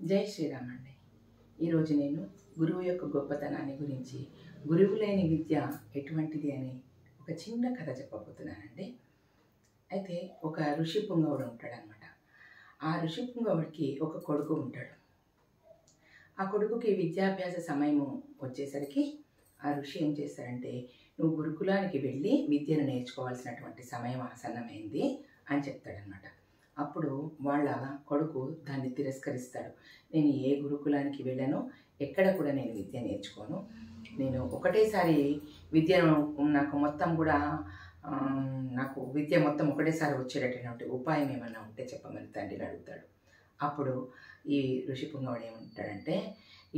జై శ్రీరామ్ అండి. ఈరోజు నేను గురువు యొక్క గొప్పతనాన్ని గురించి, గురువు లేని విద్య ఎటువంటిది అని ఒక చిన్న కథ చెప్పబోతున్నానండి. అయితే ఒక ఋషి పుంగవుడు ఉంటాడనమాట. ఆ ఋషి పుంగవుడికి ఒక కొడుకు ఉంటాడు. ఆ కొడుకుకి విద్యాభ్యాస సమయము వచ్చేసరికి ఆ ఋషి ఏం చేస్తాడంటే, నువ్వు గురుకులానికి వెళ్ళి విద్యను నేర్చుకోవాల్సినటువంటి సమయం ఆసన్నమైంది అని చెప్తాడనమాట. అప్పుడు వాళ్ళ కొడుకు దాన్ని తిరస్కరిస్తాడు. నేను ఏ గురుకులానికి వెళ్ళను, ఎక్కడ కూడా నేను విద్య నేర్చుకోను. నేను ఒకటేసారి విద్యను నాకు మొత్తం కూడా నాకు విద్య మొత్తం ఒకటేసారి వచ్చేటటువంటి ఉపాయం ఏమన్నా ఉంటే చెప్పమని తండ్రిని అడుగుతాడు. అప్పుడు ఈ ఋషి పుంగవుడు ఏమంటాడంటే,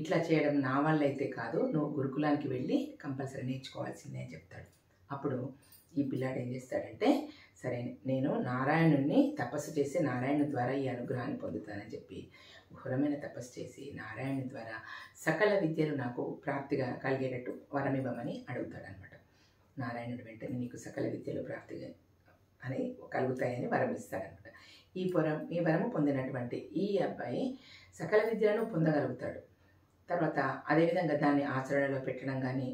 ఇట్లా చేయడం నా వల్ల అయితే కాదు, నువ్వు గురుకులానికి వెళ్ళి కంపల్సరీ నేర్చుకోవాల్సిందే అని చెప్తాడు. అప్పుడు ఈ పిల్లాడు ఏం చేస్తాడంటే, సరే నేను నారాయణుణ్ణి తపస్సు చేసి నారాయణ ద్వారా ఈ అనుగ్రహాన్ని పొందుతానని చెప్పి ఘోరమైన తపస్సు చేసి నారాయణ ద్వారా సకల విద్యలు నాకు ప్రాప్తిగా కలిగేటట్టు వరమివ్వమని అడుగుతాడనమాట. నారాయణుడు వెంటనే నీకు సకల విద్యలు ప్రాప్తిగా అని కలుగుతాయని వరం ఇస్తాడనమాట. ఈ వరము పొందినటువంటి ఈ అబ్బాయి సకల విద్యలను పొందగలుగుతాడు. తర్వాత అదేవిధంగా దాన్ని ఆచరణలో పెట్టడం కానీ,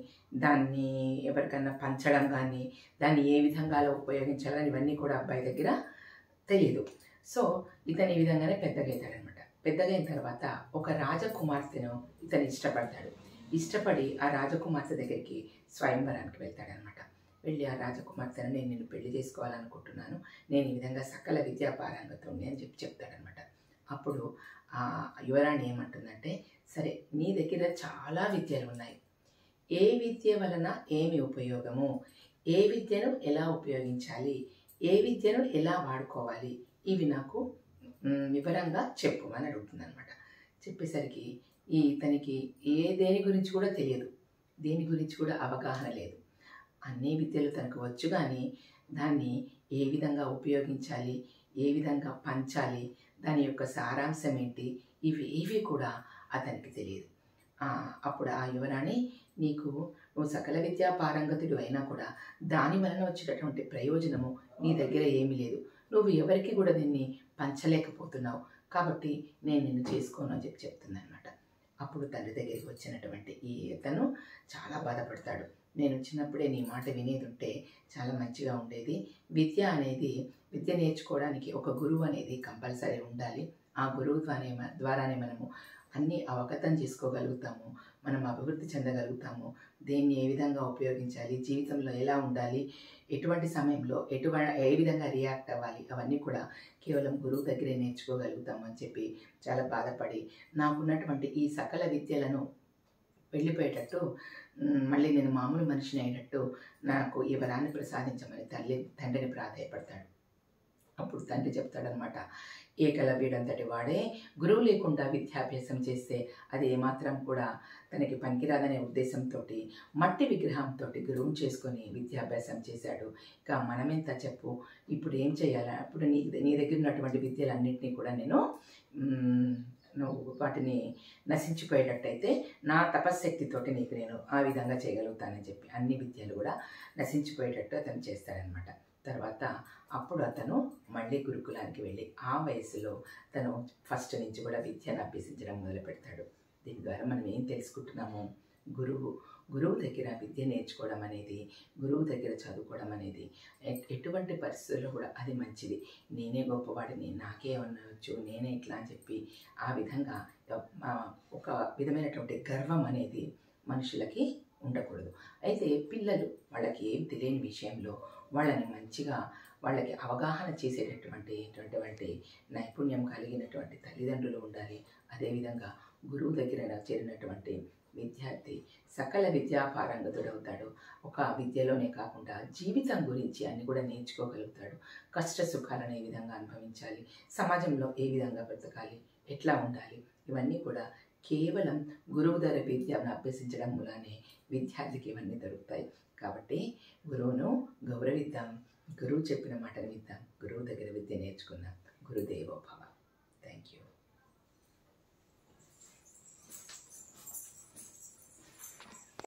దాన్ని ఎవరికన్నా పంచడం కానీ, దాన్ని ఏ విధంగాలో ఉపయోగించాలని ఇవన్నీ కూడా అబ్బాయి దగ్గర తెలియదు. సో ఇతను ఈ విధంగానే పెద్దగా అవుతాడనమాట. పెద్దగా అయిన తర్వాత ఒక రాజకుమార్తెను ఇతను ఇష్టపడతాడు. ఇష్టపడి ఆ రాజకుమార్తె దగ్గరికి స్వయంవరానికి వెళ్తాడనమాట. వెళ్ళి ఆ రాజకుమార్తెను నేను నిన్ను పెళ్లి చేసుకోవాలనుకుంటున్నాను, నేను ఈ విధంగా సకల విద్యా పారంగతుణ్ణి అని చెప్తాడనమాట. అప్పుడు ఆ యువరాణి ఏమంటుందంటే, సరే నీ దగ్గర చాలా విద్యలు ఉన్నాయి, ఏ విద్య వలన ఏమి ఉపయోగము, ఏ విద్యను ఎలా ఉపయోగించాలి, ఏ విద్యను ఎలా వాడుకోవాలి, ఇవి నాకు వివరంగా చెప్పు అని అడుగుతుందనమాట. చెప్పేసరికి ఇతనికి దేని గురించి కూడా తెలియదు, దేని గురించి కూడా అవగాహన లేదు. అన్ని విద్యలు తనకు వచ్చు, కానీ దాన్ని ఏ విధంగా ఉపయోగించాలి, ఏ విధంగా పంచాలి, దాని యొక్క సారాంశం ఏంటి, ఇవి కూడా అతనికి తెలియదు. అప్పుడు ఆ యువరాణి, నువ్వు సకల విద్యా పారంగతుడు అయినా కూడా దాని వలన వచ్చేటటువంటి ప్రయోజనము నీ దగ్గర ఏమీ లేదు, నువ్వు ఎవరికి కూడా దీన్ని పంచలేకపోతున్నావు, కాబట్టి నేను నిన్ను చేసుకోను అని చెప్తుందనమాట. అప్పుడు తండ్రి దగ్గరికి వచ్చినటువంటి ఈ ఇతను చాలా బాధపడతాడు. నేను చిన్నప్పుడే నీ మాట వినేది ఉంటే చాలా మంచిగా ఉండేది. విద్య నేర్చుకోవడానికి ఒక గురువు అనేది కంపల్సరీ ఉండాలి. ఆ గురువు ద్వారానే మనము అన్నీ అవగతం చేసుకోగలుగుతాము, మనం అభివృద్ధి చెందగలుగుతాము. దేన్ని ఏ విధంగా ఉపయోగించాలి, జీవితంలో ఎలా ఉండాలి, ఎటువంటి సమయంలో ఏ విధంగా రియాక్ట్ అవ్వాలి, అవన్నీ కూడా కేవలం గురువు దగ్గరే నేర్చుకోగలుగుతాము అని చెప్పి చాలా బాధపడి, నాకున్నటువంటి ఈ సకల విద్యలను వెళ్ళిపోయేటట్టు, మళ్ళీ నేను మామూలు మనిషిని అయినట్టు నాకు ఈ వరాన్ని ప్రసాదించమని తండ్రిని ప్రాధేయపడతాడు. అప్పుడు తండ్రి చెప్తాడనమాట, ఏకలవ్యుడంతటి వాడే గురువు లేకుండా విద్యాభ్యాసం చేస్తే అది ఏమాత్రం కూడా తనకి పనికిరాదనే ఉద్దేశంతో మట్టి విగ్రహంతో గురువుని చేసుకొని విద్యాభ్యాసం చేశాడు. ఇక మనమెంత చెప్పు, ఇప్పుడు ఏం చేయాలా, ఇప్పుడు నీ దగ్గర ఉన్నటువంటి విద్యలన్నింటినీ కూడా నువ్వు వాటిని నశించిపోయేటట్టయితే నా తపశ్శక్తితోటి నేను ఆ విధంగా చేయగలుగుతానని చెప్పి అన్ని విద్యలు కూడా నశించిపోయేటట్టు అతను చేస్తాడనమాట. తర్వాత అప్పుడు అతను మళ్ళీ గురుకులానికి వెళ్ళి ఆ వయసులో తను ఫస్ట్ నుంచి కూడా విద్యను అభ్యసించడం మొదలు పెడతాడు. దీని ద్వారా మనం ఏం తెలుసుకుంటున్నాము, గురువు దగ్గర విద్య నేర్చుకోవడం అనేది, గురువు దగ్గర చదువుకోవడం అనేది ఎటువంటి పరిస్థితుల్లో కూడా అది మంచిది. నేనే గొప్పవాడిని, నాకే ఉండవచ్చు, నేనే ఇట్లా అని చెప్పి ఆ విధంగా ఒక విధమైనటువంటి గర్వం అనేది మనుషులకి ఉండకూడదు. అయితే పిల్లలు వాళ్ళకి ఏం తెలియని విషయంలో వాళ్ళని మంచిగా వాళ్ళకి అవగాహన చేసేటటువంటి నైపుణ్యం కలిగినటువంటి తల్లిదండ్రులు ఉండాలి. అదేవిధంగా గురువు దగ్గర చేరినటువంటి విద్యార్థి సకల విద్యా పారంగతుడవుతాడు. ఒక విద్యలోనే కాకుండా జీవితం గురించి అన్ని కూడా నేర్చుకోగలుగుతాడు. కష్ట సుఖాలను ఏ విధంగా అనుభవించాలి, సమాజంలో ఏ విధంగా బ్రతకాలి, ఎట్లా ఉండాలి, ఇవన్నీ కూడా కేవలం గురువు దగ్గర విద్యను అభ్యసించడం మూలానే విద్యార్థికి ఇవన్నీ దొరుకుతాయి. కాబట్టి గురువును గౌరవిద్దాం, గురువు చెప్పిన మాటను విద్దాం, గురువు దగ్గర విద్య నేర్చుకుందాం. గురుదేవో భవ. Thank you.